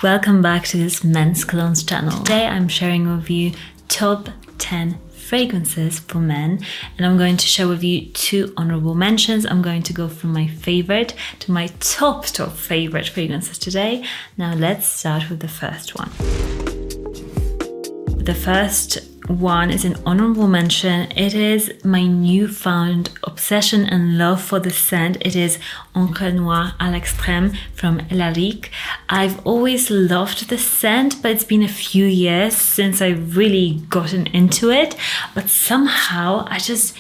Welcome back to this men's colognes channel. Today I'm sharing with you top 10 fragrances for men, and I'm going to share with you 2 honorable mentions. I'm going to go from my favorite to my top favorite fragrances today. Now let's start with the first one. The first one is an honorable mention. It is my newfound obsession and love for the scent. It is Encre Noire à l'Extrême from Lalique. I've always loved the scent, but it's been a few years since I've really gotten into it. But somehow I just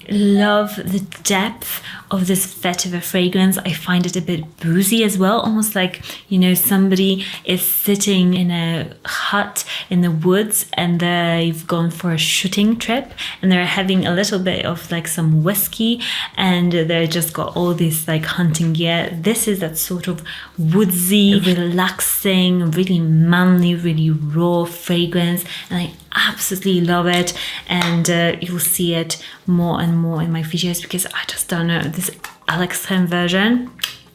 love the depth of this vetiver fragrance. I find it a bit boozy as well, almost like, you know, somebody is sitting in a hut in the woods and they've gone for a shooting trip and they're having a little bit of like some whiskey and they just got all this like hunting gear. This is that sort of woodsy, relaxing, really manly, really raw fragrance, and I absolutely love it. And you'll see it more and more in my videos because I just don't know, this à l'extrême version,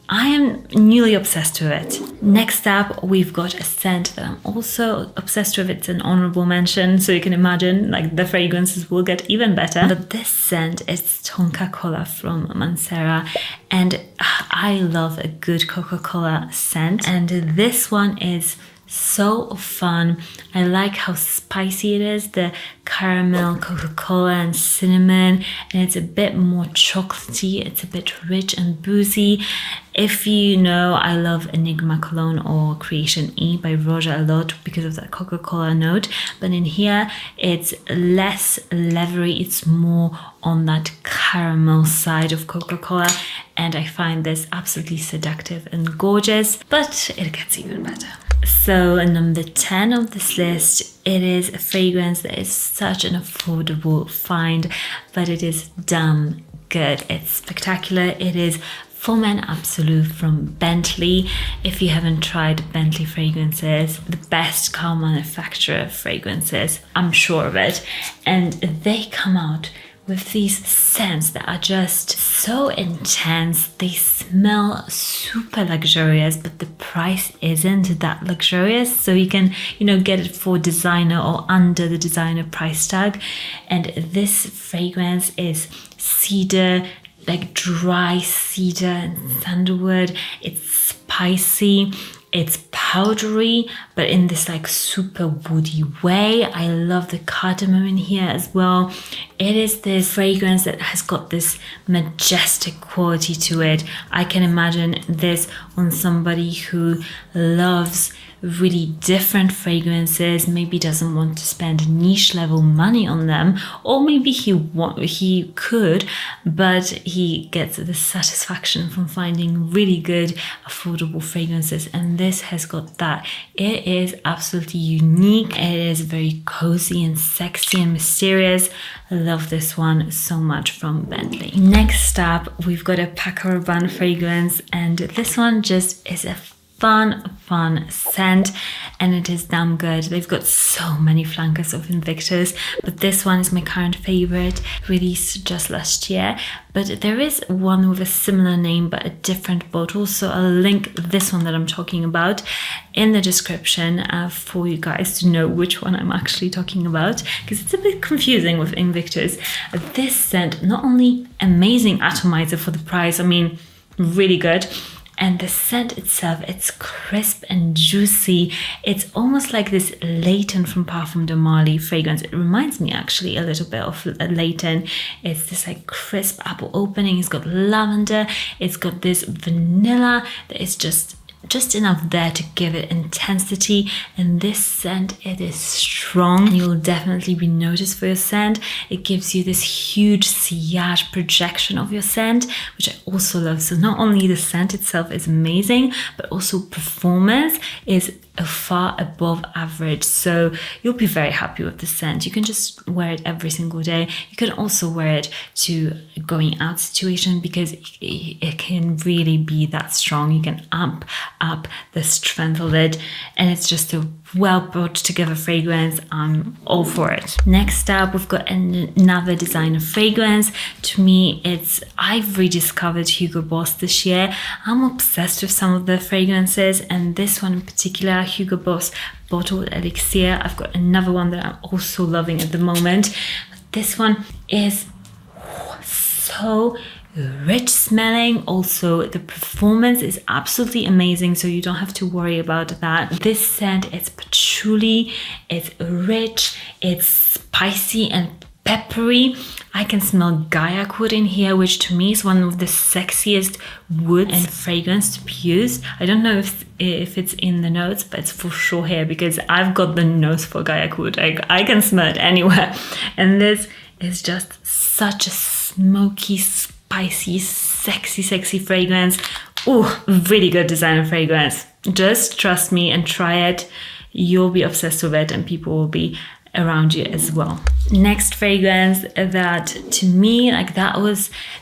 I am newly obsessed with it. Next up, we've got a scent that I'm also obsessed with. It's an honorable mention, so you can imagine like the fragrances will get even better. But this scent is Tonka Cola from Mancera, and I love a good Coca-Cola scent, and this one is so fun. I like how spicy it is, the caramel, Coca-Cola and cinnamon, and it's a bit more chocolatey, it's a bit rich and boozy. If you know, I love Enigma Cologne or Creation E by Roja a lot because of that Coca-Cola note, but in here it's less leathery, it's more on that caramel side of Coca-Cola, and I find this absolutely seductive and gorgeous, but it gets even better. So number 10 of this list, it is a fragrance that is such an affordable find, but it is damn good. It's spectacular. It is For Men Absolute from Bentley. If you haven't tried Bentley fragrances, the best car manufacturer of fragrances, I'm sure of it. And they come out with these scents that are just so intense. They smell super luxurious, but the price isn't that luxurious. So you can, you know, get it for designer or under the designer price tag. And this fragrance is cedar, like dry cedar and sandalwood. It's spicy, it's powdery, but in this like super woody way. I love the cardamom in here as well. It is this fragrance that has got this majestic quality to it. I can imagine this on somebody who loves really different fragrances, maybe doesn't want to spend niche level money on them, or maybe he could, but he gets the satisfaction from finding really good affordable fragrances, and this has got that. It is absolutely unique. It is very cozy and sexy and mysterious. I love this one so much from Bentley. Next up, we've got a Packan fragrance, and this one just is a fun scent, and it is damn good. They've got so many flankers of Invictus, but this one is my current favorite, released just last year. But there is one with a similar name but a different bottle, so I'll link this one that I'm talking about in the description for you guys to know which one I'm actually talking about, because it's a bit confusing with Invictus. This scent, not only amazing atomizer for the price, I mean really good, and the scent itself, it's crisp and juicy. It's almost like this Layton from Parfum de Marly fragrance. It reminds me actually a little bit of Layton. It's this like crisp apple opening. It's got lavender. It's got this vanilla that is just enough there to give it intensity. And this scent, it is strong, and you'll definitely be noticed for your scent. It gives you this huge sillage projection of your scent, which I also love. So not only the scent itself is amazing, but also performance is far above average. So you'll be very happy with the scent. You can just wear it every single day. You can also wear it to going out situation because it can really be that strong. You can amp up the strength of it, and it's just a well put together fragrance. I'm all for it. Next up, we've got another designer fragrance. To me, I've rediscovered Hugo Boss this year. I'm obsessed with some of the fragrances, and this one in particular, Hugo Boss Bottled Elixir. I've got another one that I'm also loving at the moment. This one is so rich smelling. Also, the performance is absolutely amazing, so you don't have to worry about that. This scent, it's patchouli, it's rich, it's spicy and peppery. I can smell Gaiac wood in here, which to me is one of the sexiest wood and fragrance to be used. I don't know if it's in the notes, but it's for sure here because I've got the nose for Gaiac wood. I can smell it anywhere. And this is just such a smoky, spicy, sexy fragrance. Oh, really good designer fragrance. Just trust me and try it. You'll be obsessed with it, and people will be around you as well. Next fragrance that to me,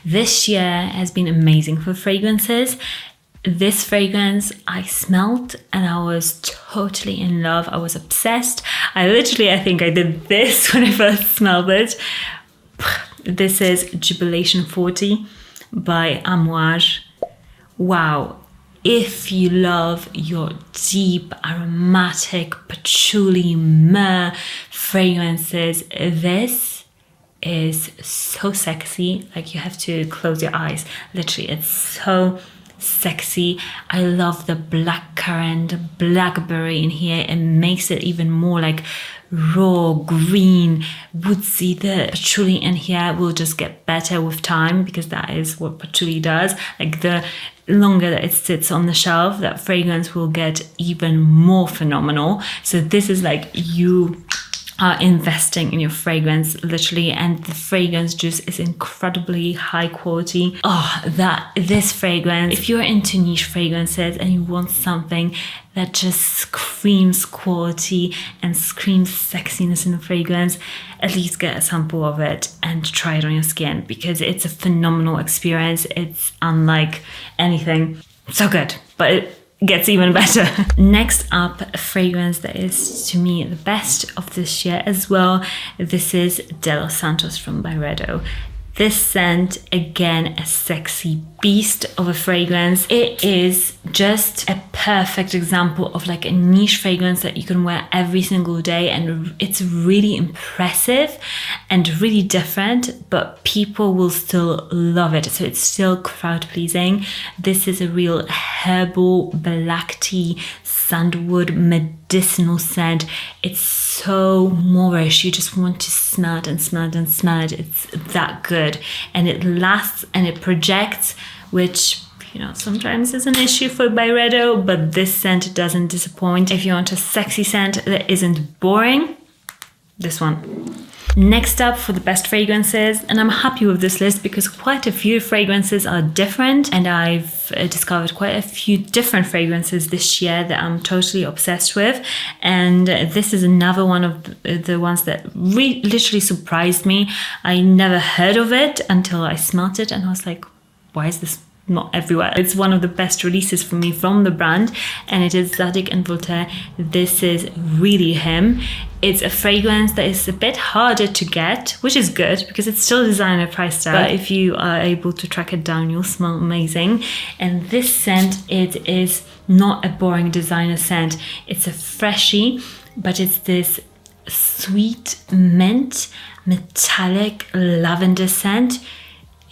this year has been amazing for fragrances. This fragrance I smelled and I was totally in love. I was obsessed. I think I did this when I first smelled it. This is Jubilation 40 by Amouage. Wow. If you love your deep, aromatic, patchouli, myrrh fragrances, this is so sexy. Like, you have to close your eyes. Literally, it's so sexy. I love the blackcurrant, blackberry in here. It makes it even more like raw, green, woodsy. The patchouli in here will just get better with time because that is what patchouli does. Like, the longer that it sits on the shelf, that fragrance will get even more phenomenal. So this is like you are investing in your fragrance, literally, and the fragrance juice is incredibly high quality. This fragrance, if you're into niche fragrances and you want something that just screams quality and screams sexiness in the fragrance, at least get a sample of it and try it on your skin, because it's a phenomenal experience. It's unlike anything. So good, but it gets even better. Next up, a fragrance that is to me the best of this year as well. This is De Los Santos from Byredo. This scent, again, a sexy beast of a fragrance. It is just a perfect example of like a niche fragrance that you can wear every single day, and it's really impressive and really different, but people will still love it. So it's still crowd pleasing. This is a real herbal, black tea, sandalwood, medicinal scent. It's so Moorish. You just want to smell it and smell it and smell it. It's that good. And it lasts and it projects, which, sometimes is an issue for Byredo, but this scent doesn't disappoint. If you want a sexy scent that isn't boring, this one. Next up for the best fragrances, and I'm happy with this list because quite a few fragrances are different, and I've discovered quite a few different fragrances this year that I'm totally obsessed with. And this is another one of the ones that literally surprised me. I never heard of it until I smelt it and I was like, why is this not everywhere? It's one of the best releases for me from the brand, and it is Zadig and Voltaire. This is really him. It's a fragrance that is a bit harder to get, which is good because it's still designer price tag. But if you are able to track it down, you'll smell amazing. And this scent, it is not a boring designer scent. It's a freshie, but it's this sweet mint, metallic lavender scent.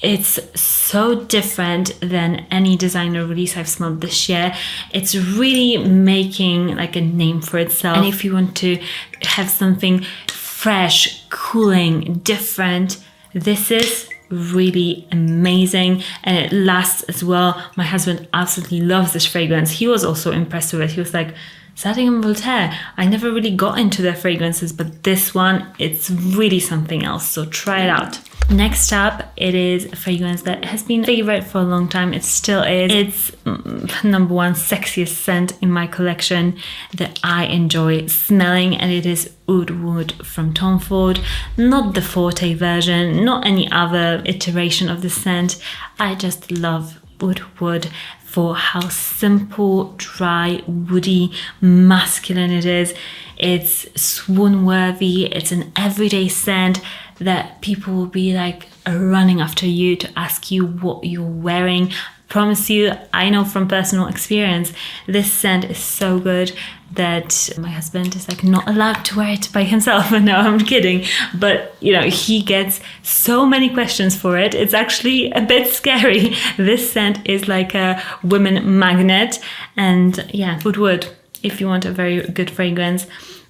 It's so different than any designer release I've smelled this year. It's really making like a name for itself. And if you want to have something fresh, cooling, different, this is really amazing, and it lasts as well. My husband absolutely loves this fragrance. He was also impressed with it. He was like, Zadig and Voltaire, I never really got into their fragrances, but this one, it's really something else. So try it out. Next up, it is a fragrance that has been a favorite for a long time. It still is. It's number one sexiest scent in my collection that I enjoy smelling, and it is Woodwood from Tom Ford. Not the Forte version, not any other iteration of the scent. I just love Woodwood for how simple, dry, woody, masculine it is. It's swoon worthy. It's an everyday scent that people will be like running after you to ask you what you're wearing. Promise you, I know from personal experience, this scent is so good that my husband is like not allowed to wear it by himself. No, I'm kidding. But you know, he gets so many questions for it. It's actually a bit scary. This scent is like a women magnet. And yeah, Woodwood, if you want a very good fragrance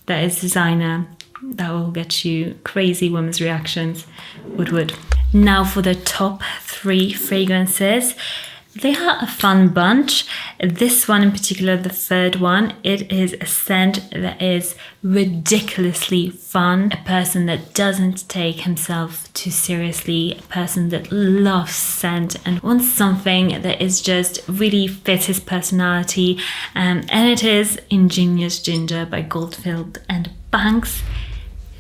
that is designer, that will get you crazy women's reactions, Woodwood. Now for the top 3 fragrances. They are a fun bunch. This one in particular, the third one, it is a scent that is ridiculously fun. A person that doesn't take himself too seriously. A person that loves scent and wants something that is just really fits his personality. And it is Ingenious Ginger by Goldfield and Banks.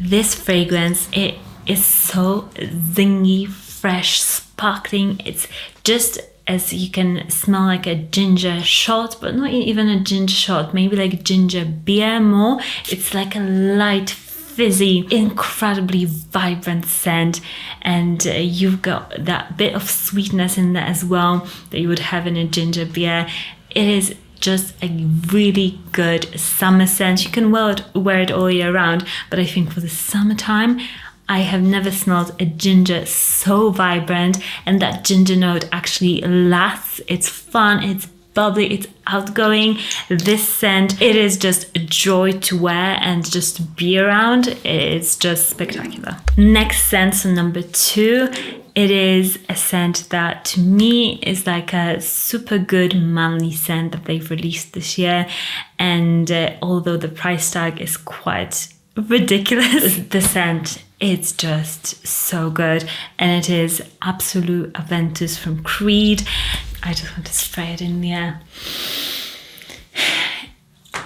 This fragrance, it is so zingy, fresh, sparkling. It's just as you can smell like a ginger shot, but not even a ginger shot, maybe like ginger beer more. It's like a light, fizzy, incredibly vibrant scent. And you've got that bit of sweetness in there as well that you would have in a ginger beer. It is just a really good summer scent. You can wear it all year round, but I think for the summertime, I have never smelled a ginger so vibrant, and that ginger note actually lasts. It's fun, it's bubbly, it's outgoing. This scent, it is just a joy to wear and just to be around. It's just spectacular. Next scent, so number 2, it is a scent that to me is like a super good manly scent that they've released this year. And although the price tag is quite ridiculous, the scent, it's just so good. And it is Absolute Aventus from Creed. I just want to spray it in the air.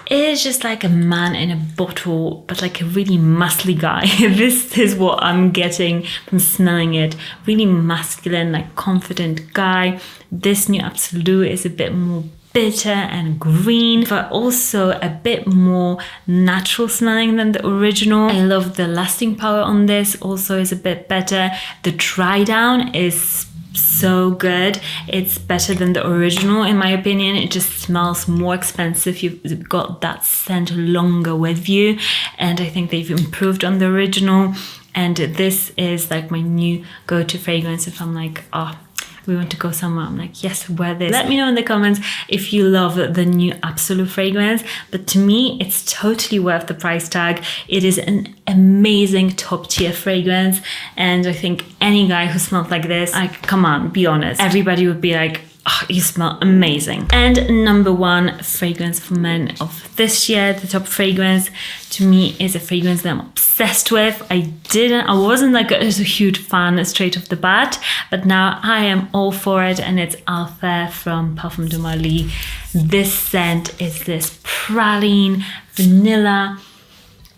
It is just like a man in a bottle, but like a really muscly guy. This is what I'm getting from smelling it. Really masculine, like confident guy. This new Absolute is a bit more bitter and green, but also a bit more natural smelling than the original. I love the lasting power on this, also is a bit better. The dry down is so good. It's better than the original in my opinion. It just smells more expensive. You've got that scent longer with you, and I think they've improved on the original. And this is like my new go-to fragrance if I'm like, oh, we want to go somewhere, I'm like, yes, wear this. Let me know in the comments if you love the new Absolute fragrance. But to me, it's totally worth the price tag. It is an amazing top tier fragrance. And I think any guy who smells like this, come on, be honest. Everybody would be like, oh, you smell amazing. And number 1 fragrance for men of this year, the top fragrance to me is a fragrance that I'm obsessed with. I wasn't like a huge fan straight off the bat, but now I am all for it, and it's Alpha from Parfum de Marly. This scent is this praline vanilla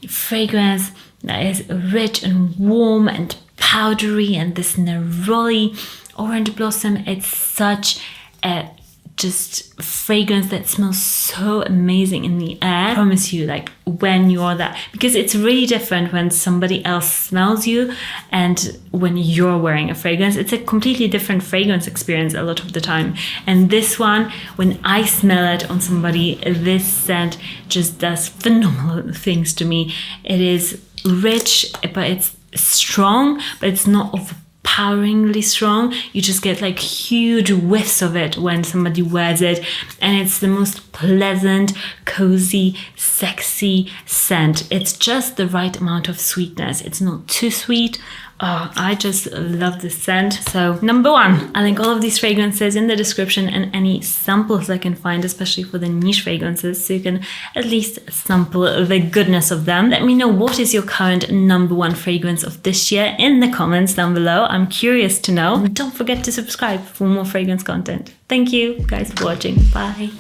fragrance that is rich and warm and powdery, and this neroli orange blossom. It's such a just fragrance that smells so amazing in the air. I promise you, like when you're that, because it's really different when somebody else smells you and when you're wearing a fragrance. It's a completely different fragrance experience a lot of the time. And this one, when I smell it on somebody, this scent just does phenomenal things to me. It is rich, but it's strong, but it's not overpoweringly strong. You just get like huge whiffs of it when somebody wears it, and it's the most pleasant, cozy, sexy scent. It's just the right amount of sweetness. It's not too sweet. Oh, I just love this scent. So number 1, I'll link all of these fragrances in the description and any samples I can find, especially for the niche fragrances, so you can at least sample the goodness of them. Let me know what is your current number 1 fragrance of this year in the comments down below. I'm curious to know. And don't forget to subscribe for more fragrance content. Thank you guys for watching. Bye.